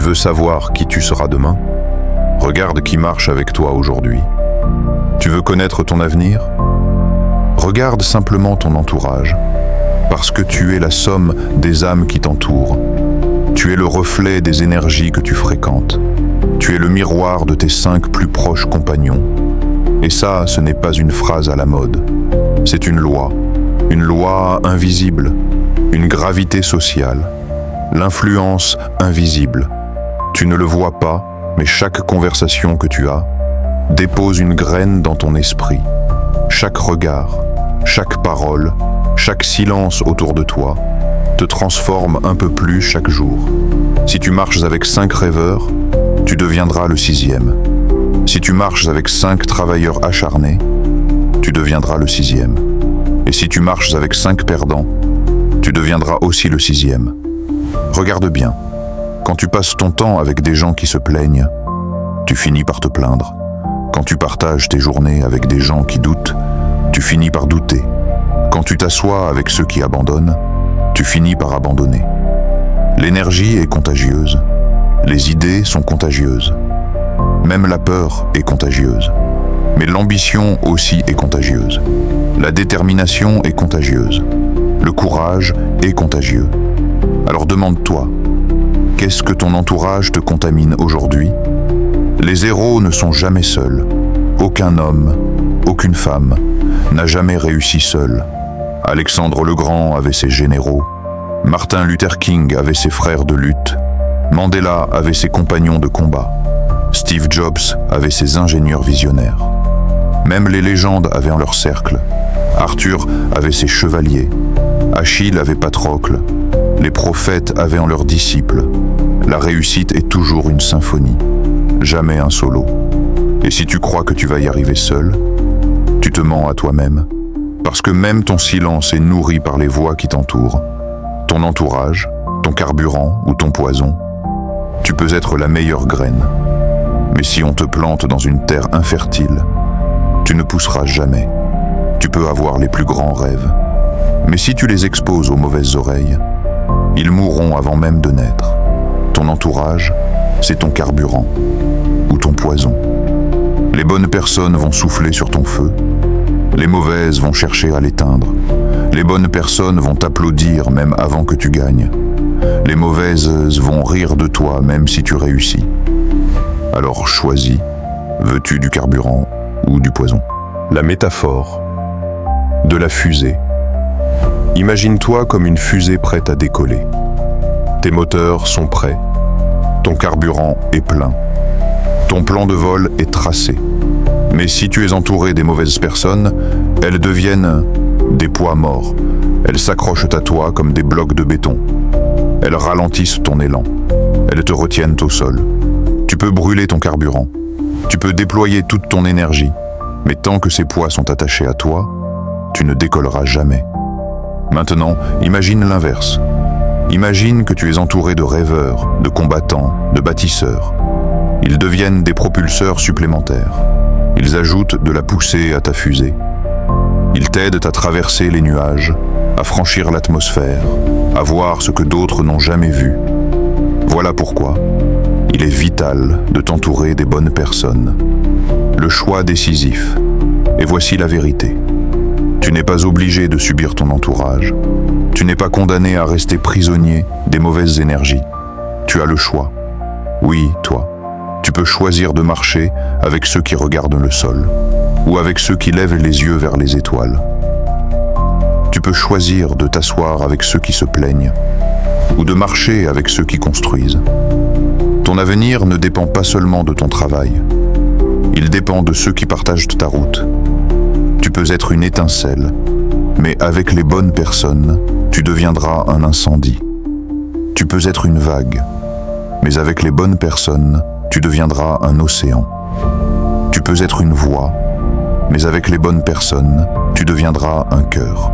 veux savoir qui tu seras demain? Regarde qui marche avec toi aujourd'hui. Tu veux connaître ton avenir? Regarde simplement ton entourage, parce que tu es la somme des âmes qui t'entourent. Tu es le reflet des énergies que tu fréquentes. Tu es le miroir de tes 5 plus proches compagnons. Et ça, ce n'est pas une phrase à la mode. C'est une loi invisible, une gravité sociale, l'influence invisible. Tu ne le vois pas, mais chaque conversation que tu as dépose une graine dans ton esprit. Chaque regard, chaque parole, chaque silence autour de toi te transforme un peu plus chaque jour. Si tu marches avec 5 rêveurs, tu deviendras le 6e. Si tu marches avec 5 travailleurs acharnés, tu deviendras le 6e. Et si tu marches avec 5 perdants, tu deviendras aussi le 6e. Regarde bien, quand tu passes ton temps avec des gens qui se plaignent, tu finis par te plaindre. Quand tu partages tes journées avec des gens qui doutent, tu finis par douter. Quand tu t'assois avec ceux qui abandonnent, tu finis par abandonner. L'énergie est contagieuse, les idées sont contagieuses. Même la peur est contagieuse. Mais l'ambition aussi est contagieuse. La détermination est contagieuse. Le courage est contagieux. Alors demande-toi, qu'est-ce que ton entourage te contamine aujourd'hui? Les héros ne sont jamais seuls. Aucun homme, aucune femme n'a jamais réussi seul. Alexandre le Grand avait ses généraux. Martin Luther King avait ses frères de lutte. Mandela avait ses compagnons de combat. Steve Jobs avait ses ingénieurs visionnaires. Même les légendes avaient en leur cercle. Arthur avait ses chevaliers. Achille avait Patrocle. Les prophètes avaient en leurs disciples. La réussite est toujours une symphonie, jamais un solo. Et si tu crois que tu vas y arriver seul, tu te mens à toi-même. Parce que même ton silence est nourri par les voix qui t'entourent. Ton entourage, ton carburant ou ton poison. Tu peux être la meilleure graine. Mais si on te plante dans une terre infertile, tu ne pousseras jamais. Tu peux avoir les plus grands rêves. Mais si tu les exposes aux mauvaises oreilles, ils mourront avant même de naître. Ton entourage, c'est ton carburant ou ton poison. Les bonnes personnes vont souffler sur ton feu. Les mauvaises vont chercher à l'éteindre. Les bonnes personnes vont t'applaudir même avant que tu gagnes. Les mauvaises vont rire de toi même si tu réussis. Alors choisis, veux-tu du carburant ou du poison? La métaphore de la fusée. Imagine-toi comme une fusée prête à décoller. Tes moteurs sont prêts. Ton carburant est plein. Ton plan de vol est tracé. Mais si tu es entouré des mauvaises personnes, elles deviennent des poids morts. Elles s'accrochent à toi comme des blocs de béton. Elles ralentissent ton élan. Elles te retiennent au sol. Tu peux brûler ton carburant. Tu peux déployer toute ton énergie. Mais tant que ces poids sont attachés à toi, tu ne décolleras jamais. Maintenant, imagine l'inverse. Imagine que tu es entouré de rêveurs, de combattants, de bâtisseurs. Ils deviennent des propulseurs supplémentaires. Ils ajoutent de la poussée à ta fusée. Ils t'aident à traverser les nuages, à franchir l'atmosphère, à voir ce que d'autres n'ont jamais vu. Voilà pourquoi il est vital de t'entourer des bonnes personnes. Le choix décisif. Et voici la vérité. Tu n'es pas obligé de subir ton entourage. Tu n'es pas condamné à rester prisonnier des mauvaises énergies. Tu as le choix. Oui, toi. Tu peux choisir de marcher avec ceux qui regardent le sol, ou avec ceux qui lèvent les yeux vers les étoiles. Tu peux choisir de t'asseoir avec ceux qui se plaignent, ou de marcher avec ceux qui construisent. Ton avenir ne dépend pas seulement de ton travail. Il dépend de ceux qui partagent ta route. Tu peux être une étincelle, mais avec les bonnes personnes, tu deviendras un incendie. Tu peux être une vague, mais avec les bonnes personnes, tu deviendras un océan. Tu peux être une voix, mais avec les bonnes personnes, tu deviendras un cœur.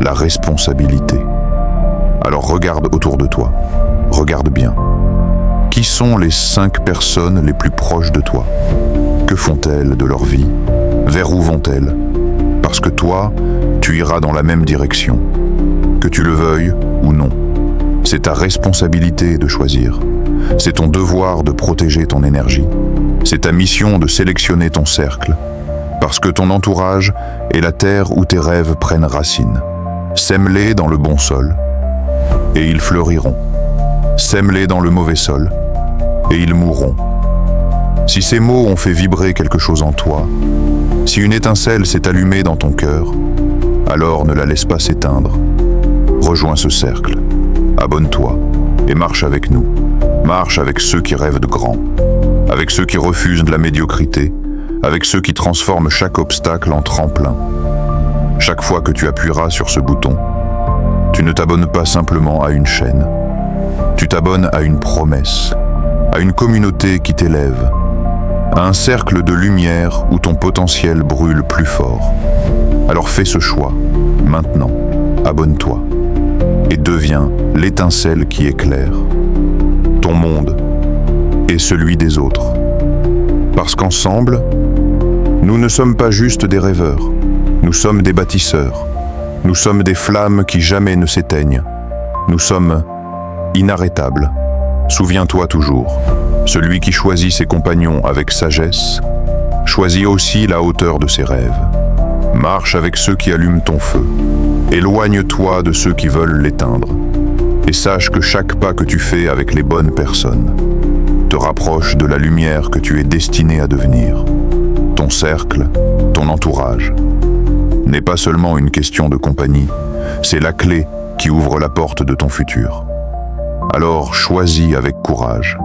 La responsabilité. Alors regarde autour de toi. Regarde bien. Qui sont les 5 personnes les plus proches de toi? Que font-elles de leur vie? Vers où vont-elles? Parce que toi, tu iras dans la même direction, que tu le veuilles ou non. C'est ta responsabilité de choisir. C'est ton devoir de protéger ton énergie. C'est ta mission de sélectionner ton cercle. Parce que ton entourage est la terre où tes rêves prennent racine. Sème-les dans le bon sol, et ils fleuriront. Sème-les dans le mauvais sol, et ils mourront. Si ces mots ont fait vibrer quelque chose en toi, si une étincelle s'est allumée dans ton cœur, alors ne la laisse pas s'éteindre. Rejoins ce cercle, abonne-toi et marche avec nous. Marche avec ceux qui rêvent de grand, avec ceux qui refusent de la médiocrité, avec ceux qui transforment chaque obstacle en tremplin. Chaque fois que tu appuieras sur ce bouton, tu ne t'abonnes pas simplement à une chaîne, tu t'abonnes à une promesse, à une communauté qui t'élève, à un cercle de lumière où ton potentiel brûle plus fort. Alors fais ce choix, maintenant, abonne-toi, et deviens l'étincelle qui éclaire ton monde et celui des autres. Parce qu'ensemble, nous ne sommes pas juste des rêveurs, nous sommes des bâtisseurs, nous sommes des flammes qui jamais ne s'éteignent, nous sommes inarrêtables. Souviens-toi toujours, celui qui choisit ses compagnons avec sagesse, choisit aussi la hauteur de ses rêves. Marche avec ceux qui allument ton feu, éloigne-toi de ceux qui veulent l'éteindre, et sache que chaque pas que tu fais avec les bonnes personnes te rapproche de la lumière que tu es destiné à devenir. Ton cercle, ton entourage, n'est pas seulement une question de compagnie, c'est la clé qui ouvre la porte de ton futur. Alors choisis avec courage,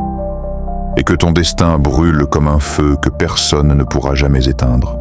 et que ton destin brûle comme un feu que personne ne pourra jamais éteindre.